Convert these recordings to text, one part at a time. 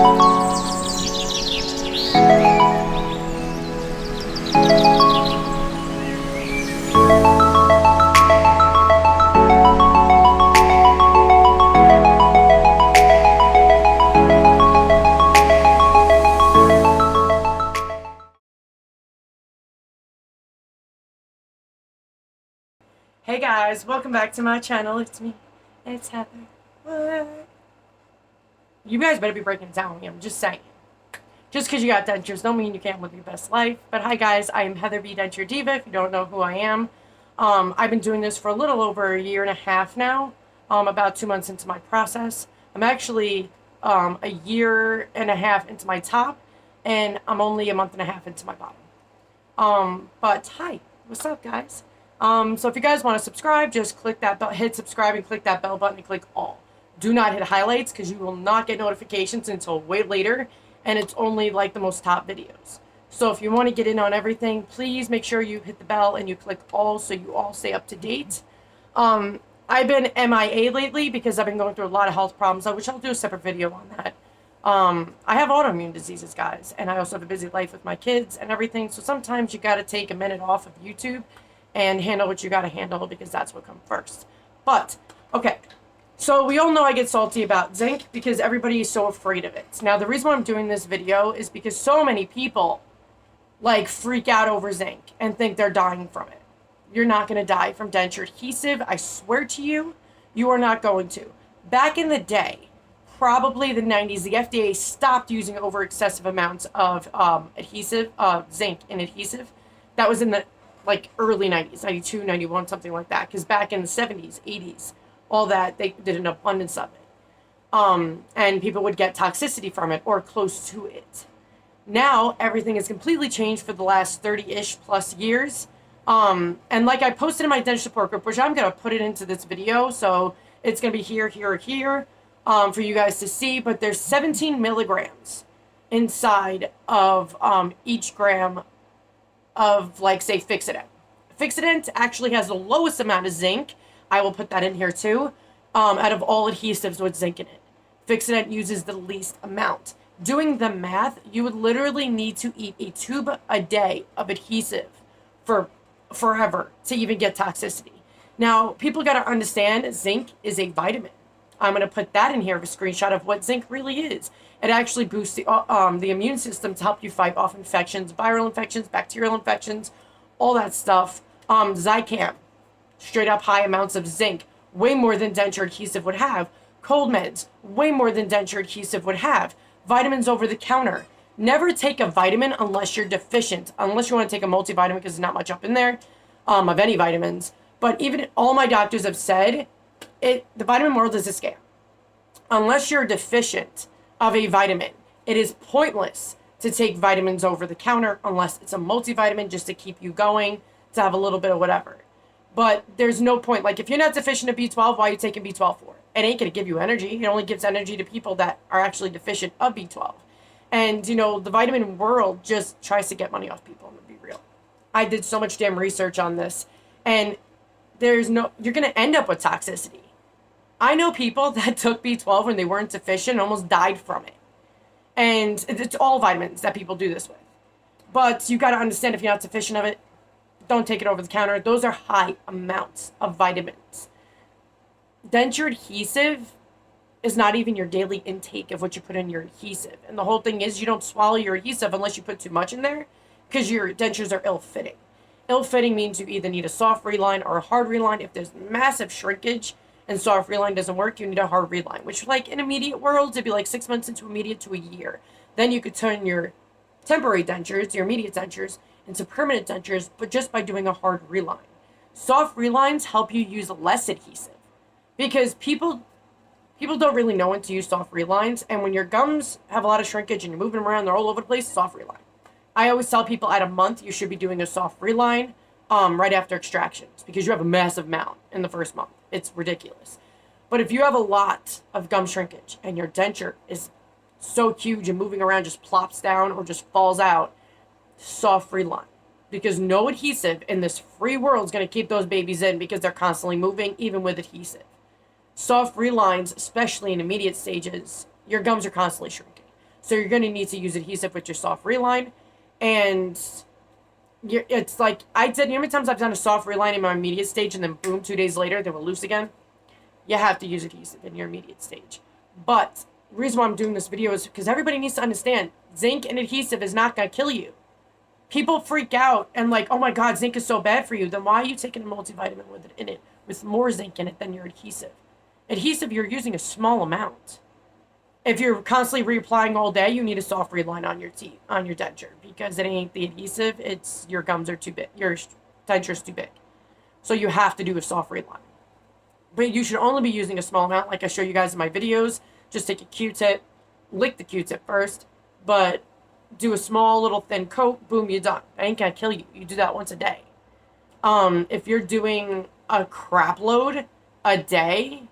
Hey guys, welcome back to my channel. It's me. It's Heather. What? You guys better be breaking it down with me. I'm just saying. Just because you got dentures don't mean you can't live your best life. But hi guys, I am Heather B. Denture Diva, if you don't know who I am. I've been doing this for a little over a year and a half now. About 2 months into my process. I'm actually a year and a half into my top, and I'm only a month and a half into my bottom. But hi, what's up guys? So if you guys want to subscribe, just click that bell, hit subscribe and click that bell button and click all. Do not hit highlights because you will not get notifications until way later, and it's only like the most top videos. So if you want to get in on everything, please make sure you hit the bell and you click all so you all stay up to date. I've been MIA lately because I've been going through a lot of health problems, which I'll do a separate video on that. I have autoimmune diseases, guys, and I also have a busy life with my kids and everything, so sometimes you got to take a minute off of YouTube and handle what you got to handle because that's what comes first. But, okay, so we all know I get salty about zinc because everybody is so afraid of it. Now, the reason why I'm doing this video is because so many people, like, freak out over zinc and think they're dying from it. You're not going to die from denture adhesive. I swear to you, you are not going to. Back in the day, probably the 90s, the FDA stopped using over excessive amounts of adhesive, zinc in adhesive. That was in the like early 90s, 92, 91, something like that. Because back in the 70s, 80s, all that, they did an abundance of it. And people would get toxicity from it or close to it. Now, everything has completely changed for the last 30-ish plus years. And like I posted in my Denture Support group, which I'm going to put it into this video, so it's going to be here, here, here, for you guys to see. But there's 17 milligrams inside of each gram of, like, say, Fixodent. Fixodent actually has the lowest amount of zinc. I will put that in here too. Out of all adhesives with zinc in it, Fixodent uses the least amount. Doing the math, you would literally need to eat a tube a day of adhesive for forever to even get toxicity. Now, people got to understand zinc is a vitamin. I'm going to put that in here, a screenshot of what zinc really is. It actually boosts the immune system to help you fight off infections, viral infections, bacterial infections, all that stuff. Zicam, straight up high amounts of zinc, way more than denture adhesive would have. Cold meds, way more than denture adhesive would have. Vitamins over the counter. Never take a vitamin unless you're deficient, unless you want to take a multivitamin because there's not much up in there of any vitamins. But even all my doctors have said, the vitamin world is a scam. Unless you're deficient of a vitamin, it is pointless to take vitamins over the counter unless it's a multivitamin just to keep you going, to have a little bit of whatever. But there's no point. Like, if you're not deficient of B12, why are you taking B12 for? It ain't going to give you energy. It only gives energy to people that are actually deficient of B12. And, you know, the vitamin world just tries to get money off people, I'm going to be real. I did so much damn research on this, and you're going to end up with toxicity. I know people that took B12 when they weren't deficient and almost died from it. And it's all vitamins that people do this with. But you got to understand, if you're not deficient of it, don't take it over the counter. Those are high amounts of vitamins. Denture adhesive is not even your daily intake of what you put in your adhesive. And the whole thing is you don't swallow your adhesive unless you put too much in there because your dentures are ill-fitting. Ill-fitting means you either need a soft reline or a hard reline. If there's massive shrinkage and soft reline doesn't work, you need a hard reline, which, like, in immediate worlds, it'd be like 6 months into immediate to a year. Then you could turn your temporary dentures, your immediate dentures, into permanent dentures, but just by doing a hard reline. Soft relines help you use less adhesive because people don't really know when to use soft relines, and when your gums have a lot of shrinkage and you're moving them around, they're all over the place, soft reline. I always tell people at a month you should be doing a soft reline right after extractions because you have a massive amount in the first month. It's ridiculous. But if you have a lot of gum shrinkage and your denture is so huge and moving around just plops down or just falls out, soft reline. Because no adhesive in this free world is going to keep those babies in because they're constantly moving, even with adhesive. Soft relines, especially in immediate stages, your gums are constantly shrinking. So you're going to need to use adhesive with your soft reline. And it's like, I did, you know how many times I've done a soft reline in my immediate stage and then boom, 2 days later, they were loose again? You have to use adhesive in your immediate stage. But the reason why I'm doing this video is because everybody needs to understand zinc and adhesive is not going to kill you. People freak out and like, oh my God, zinc is so bad for you. Then why are you taking a multivitamin with it in it, with more zinc in it than your adhesive? Adhesive, you're using a small amount. If you're constantly reapplying all day, you need a soft reline on your teeth, on your denture, because it ain't the adhesive. It's your gums are too big, your denture's too big. So you have to do a soft reline. But you should only be using a small amount, like I show you guys in my videos. Just take a Q-tip, lick the Q-tip first, but do a small little thin coat, boom, you're done. That ain't gonna kill you. You do that once a day. If you're doing a crap load a day,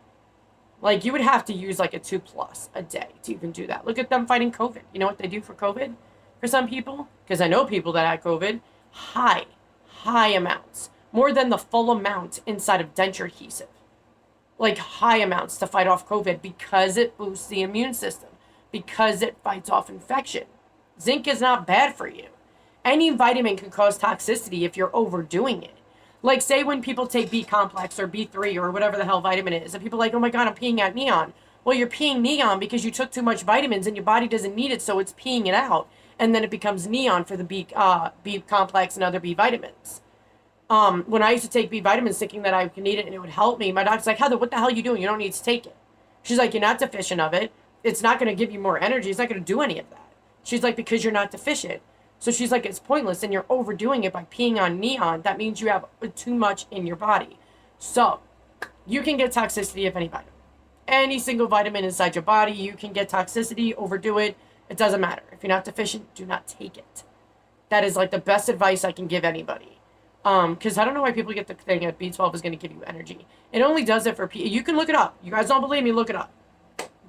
like you would have to use like a 2+ a day to even do that. Look at them fighting COVID. You know what they do for COVID? For some people, because I know people that had COVID, high amounts, more than the full amount inside of denture adhesive. Like high amounts to fight off COVID because it boosts the immune system, because it fights off infection. Zinc is not bad for you. Any vitamin can cause toxicity if you're overdoing it. Like say when people take B complex or B3 or whatever the hell vitamin is, and people are like, oh my God, I'm peeing out neon. Well, you're peeing neon because you took too much vitamins and your body doesn't need it, so it's peeing it out. And then it becomes neon for the B complex and other B vitamins. When I used to take B vitamins thinking that I could need it and it would help me, my doctor's like, Heather, what the hell are you doing? You don't need to take it. She's like, you're not deficient of it. It's not going to give you more energy. It's not going to do any of that. She's like, because you're not deficient. So she's like, it's pointless and you're overdoing it by peeing on neon. That means you have too much in your body. So you can get toxicity of any vitamin. Any single vitamin inside your body, you can get toxicity, overdo it. It doesn't matter. If you're not deficient, do not take it. That is like the best advice I can give anybody. Because I don't know why people get the thing that B12 is going to give you energy. It only does it for people. You can look it up. You guys don't believe me, look it up.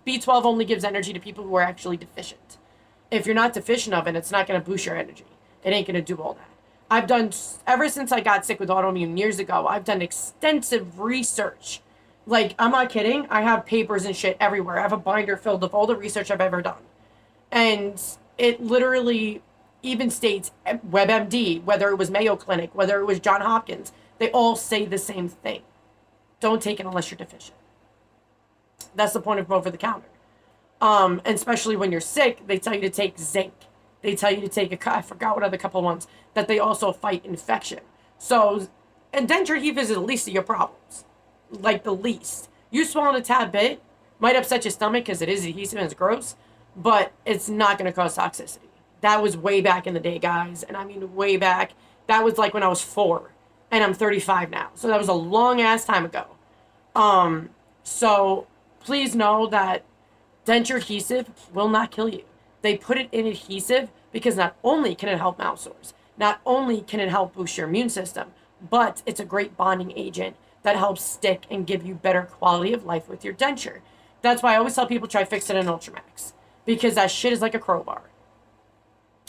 B12 only gives energy to people who are actually deficient. If you're not deficient of it, it's not going to boost your energy. It ain't going to do all that. I've done, ever since I got sick with autoimmune years ago, I've done extensive research. Like, I'm not kidding. I have papers and shit everywhere. I have a binder filled with all the research I've ever done. And it literally even states WebMD, whether it was Mayo Clinic, whether it was Johns Hopkins, they all say the same thing. Don't take it unless you're deficient. That's the point of over the counter. And especially when you're sick, they tell you to take zinc. They tell you to take I forgot what other couple ones, that they also fight infection. So, and denture adhesive is the least of your problems. Like the least. You swallowing a tad bit might upset your stomach because it is adhesive and it's gross, but it's not going to cause toxicity. That was way back in the day, guys. And I mean way back. That was like when I was 4 and I'm 35 now. So that was a long ass time ago. So please know that denture adhesive will not kill you. They put it in adhesive because not only can it help mouth sores, not only can it help boost your immune system, but it's a great bonding agent that helps stick and give you better quality of life with your denture. That's why I always tell people try Fix It in Ultramax, because that shit is like a crowbar.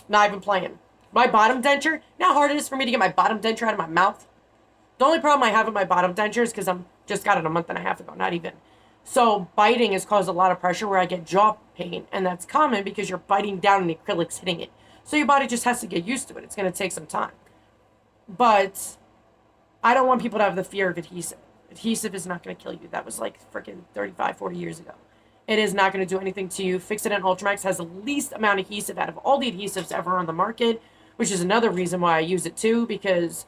Not even playing. My bottom denture, you know how hard it is for me to get my bottom denture out of my mouth? The only problem I have with my bottom denture is because I'm just got it a month and a half ago, not even. So biting has caused a lot of pressure where I get jaw pain, and that's common because you're biting down and the acrylic's hitting it. So your body just has to get used to it. It's going to take some time. But I don't want people to have the fear of adhesive. Adhesive is not going to kill you. That was like freaking 35, 40 years ago. It is not going to do anything to you. Fix It in Ultramax has the least amount of adhesive out of all the adhesives ever on the market, which is another reason why I use it too, because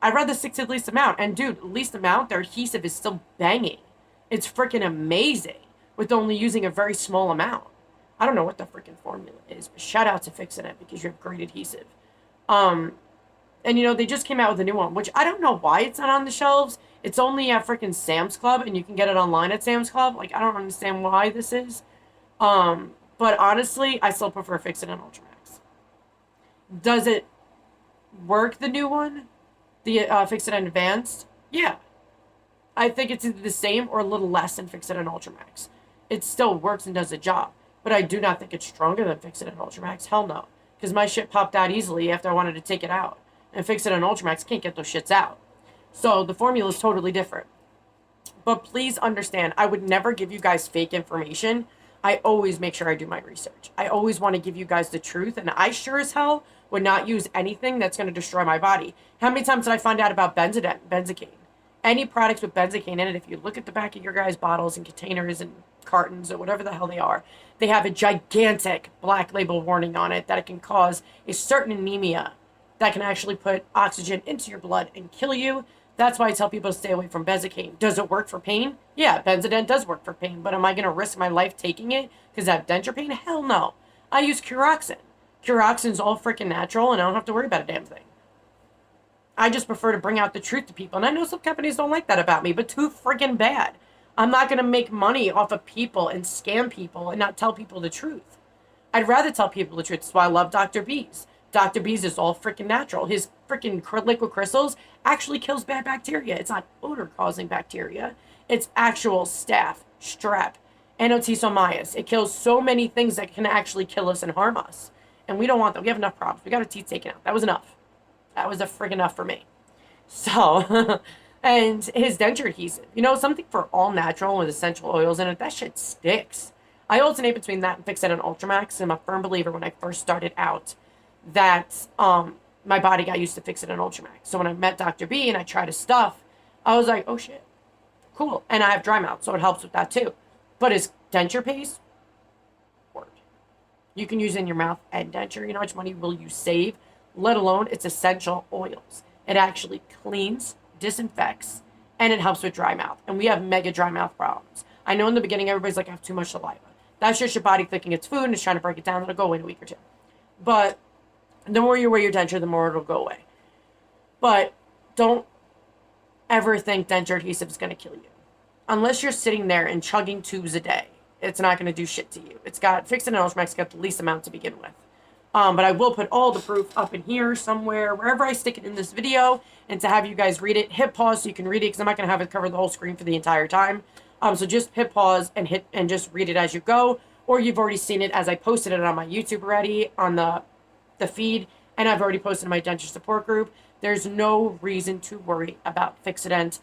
I'd rather stick to the least amount. And dude, least amount, their adhesive is still banging. It's freaking amazing with only using a very small amount. I don't know what the freaking formula is, but shout out to Fix It because you have great adhesive. And you know, they just came out with a new one, which I don't know why it's not on the shelves. It's only at freaking Sam's Club, and you can get it online at Sam's Club. Like, I don't understand why this is. But honestly, I still prefer Fix It in Ultramax. Does it work, the new one? The Fix It in Advanced? Yeah. I think it's either the same or a little less than Fix It in Ultramax. It still works and does the job. But I do not think it's stronger than Fix It in Ultramax. Hell no. Because my shit popped out easily after I wanted to take it out. And Fix It in Ultramax can't get those shits out. So the formula is totally different. But please understand, I would never give you guys fake information I always make sure I do my research. I always want to give you guys the truth, and I sure as hell would not use anything that's going to destroy my body. How many times did I find out about benzocaine? Any products with benzocaine in it, if you look at the back of your guys' bottles and containers and cartons or whatever the hell they are, they have a gigantic black label warning on it that it can cause a certain anemia that can actually put oxygen into your blood and kill you. That's why I tell people to stay away from benzocaine. Does it work for pain? Yeah, Benzodent does work for pain, but am I going to risk my life taking it because I have denture pain? Hell no. I use Curoxin. Curoxin's all freaking natural, and I don't have to worry about a damn thing. I just prefer to bring out the truth to people. And I know some companies don't like that about me, but too freaking bad. I'm not going to make money off of people and scam people and not tell people the truth. I'd rather tell people the truth. That's why I love Dr. B's. Dr. B's is all freaking natural. His freaking liquid crystals actually kills bad bacteria. It's not odor-causing bacteria. It's actual staph, strep, anotosomias. It kills so many things that can actually kill us and harm us. And we don't want that. We have enough problems. We got our teeth taken out. That was enough. That was a friggin' enough for me. So, and his denture adhesive. You know, something for all natural with essential oils in it. That shit sticks. I alternate between that and Fix-It and Ultramax. I'm a firm believer when I first started out that my body got used to Fix-It and Ultramax. So when I met Dr. B and I tried his stuff, I was like, oh shit, cool. And I have dry mouth, so it helps with that too. But his denture paste, word. You can use it in your mouth and denture. You know how much money will you save? Let alone its essential oils. It actually cleans, disinfects, and it helps with dry mouth. And we have mega dry mouth problems. I know in the beginning everybody's like, I have too much saliva. That's just your body thinking it's food and it's trying to break it down. It'll go away in a week or two. But the more you wear your denture, the more it'll go away. But don't ever think denture adhesive is going to kill you. Unless you're sitting there and chugging tubes a day, it's not going to do shit to you. It's got Fix-It and Ultramax got the least amount to begin with. But I will put all the proof up in here somewhere, wherever I stick it in this video, and to have you guys read it. Hit pause so you can read it, because I'm not going to have it cover the whole screen for the entire time. So just hit pause and just read it as you go, or you've already seen it as I posted it on my YouTube already, on the feed, and I've already posted in my Denture Support group. There's no reason to worry about Fix-It,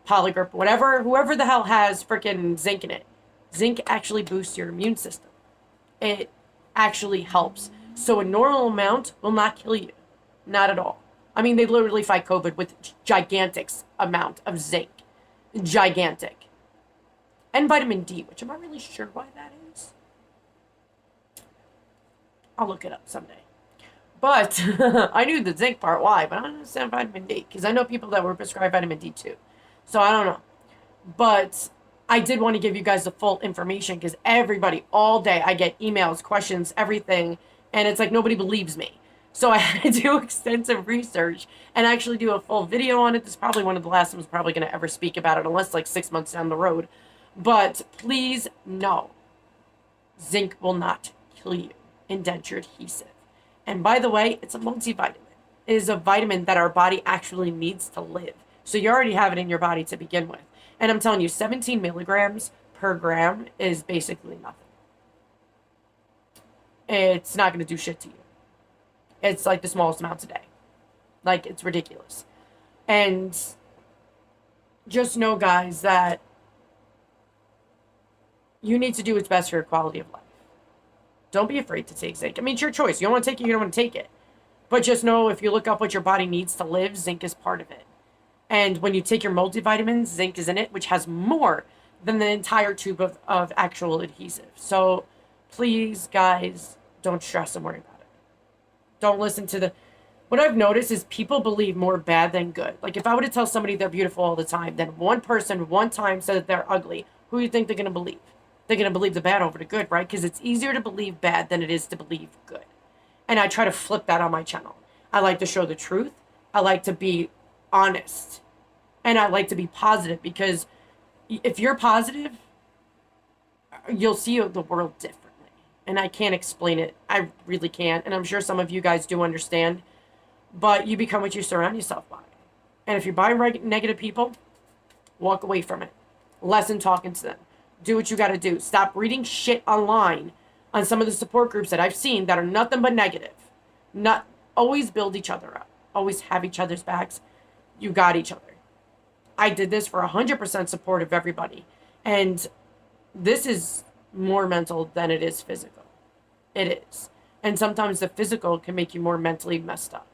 Polygrip, whatever, whoever the hell has freaking zinc in it. Zinc actually boosts your immune system. It actually helps. So a normal amount will not kill you. Not at all. I mean, they literally fight COVID with gigantic amount of zinc. Gigantic. And vitamin D, which I'm not really sure why that is. I'll look it up someday. But I knew the zinc part, why, but I don't understand vitamin D, because I know people that were prescribed vitamin D too. So I don't know. But I did want to give you guys the full information, because everybody, all day, I get emails, questions, everything, and it's like nobody believes me. So I had to do extensive research and actually do a full video on it. This is probably one of the last times I'm probably going to ever speak about it, unless like 6 months down the road. But please know, zinc will not kill you in denture adhesive. And by the way, it's a multivitamin. It is a vitamin that our body actually needs to live. So you already have it in your body to begin with. And I'm telling you, 17 milligrams per gram is basically nothing. It's not going to do shit to you. It's like the smallest amounts a day. Like, it's ridiculous. And just know, guys, that you need to do what's best for your quality of life. Don't be afraid to take zinc. I mean, it's your choice. You don't want to take it, you don't want to take it. But just know, if you look up what your body needs to live, zinc is part of it. And when you take your multivitamins, zinc is in it, which has more than the entire tube of actual adhesive. So please, guys, don't stress and worry about it. Don't listen to what I've noticed is people believe more bad than good. Like, if I were to tell somebody they're beautiful all the time, then one person one time said that they're ugly, who do you think they're going to believe? They're going to believe the bad over the good, right? Because it's easier to believe bad than it is to believe good. And I try to flip that on my channel. I like to show the truth. I like to be honest. And I like to be positive, because if you're positive, you'll see the world differently. And I can't explain it. I really can't. And I'm sure some of you guys do understand. But you become what you surround yourself by. And if you're by negative people, walk away from it. Lessen talking to them. Do what you got to do. Stop reading shit online on some of the support groups that I've seen that are nothing but negative. Not always build each other up. Always have each other's backs. You got each other. I did this for 100% support of everybody. And this is more mental than it is physical. It is. And sometimes the physical can make you more mentally messed up.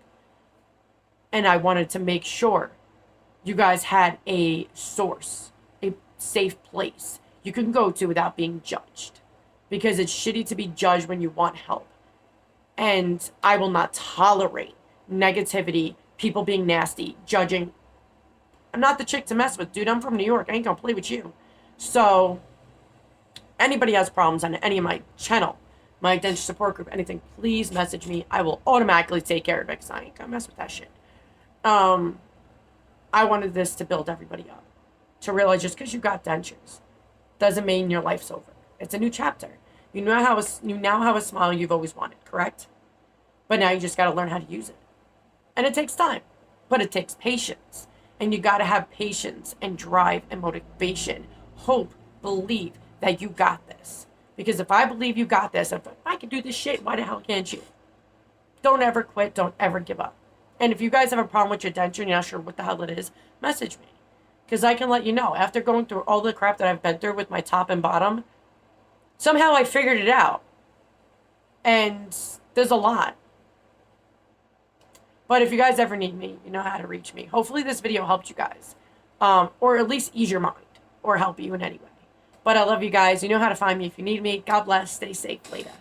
And I wanted to make sure you guys had a source, a safe place you can go to without being judged. Because it's shitty to be judged when you want help. And I will not tolerate negativity, people being nasty, judging. I'm not the chick to mess with, dude. I'm from New York. I ain't gonna play with you. So, anybody has problems on any of my channel, my Denture Support group, anything, please message me. I will automatically take care of it because I ain't gonna mess with that shit. I wanted this to build everybody up. To realize just because you got dentures doesn't mean your life's over. It's a new chapter. You now have a smile you've always wanted, correct? But now you just got to learn how to use it. And it takes time, but it takes patience. And you got to have patience and drive and motivation. Hope, believe that you got this. Because if I believe you got this, if I can do this shit, why the hell can't you? Don't ever quit. Don't ever give up. And if you guys have a problem with your denture and you're not sure what the hell it is, message me. Because I can let you know. After going through all the crap that I've been through with my top and bottom, somehow I figured it out. And there's a lot. But if you guys ever need me, you know how to reach me. Hopefully this video helped you guys. Or at least ease your mind. Or help you in any way. But I love you guys. You know how to find me if you need me. God bless. Stay safe. Later.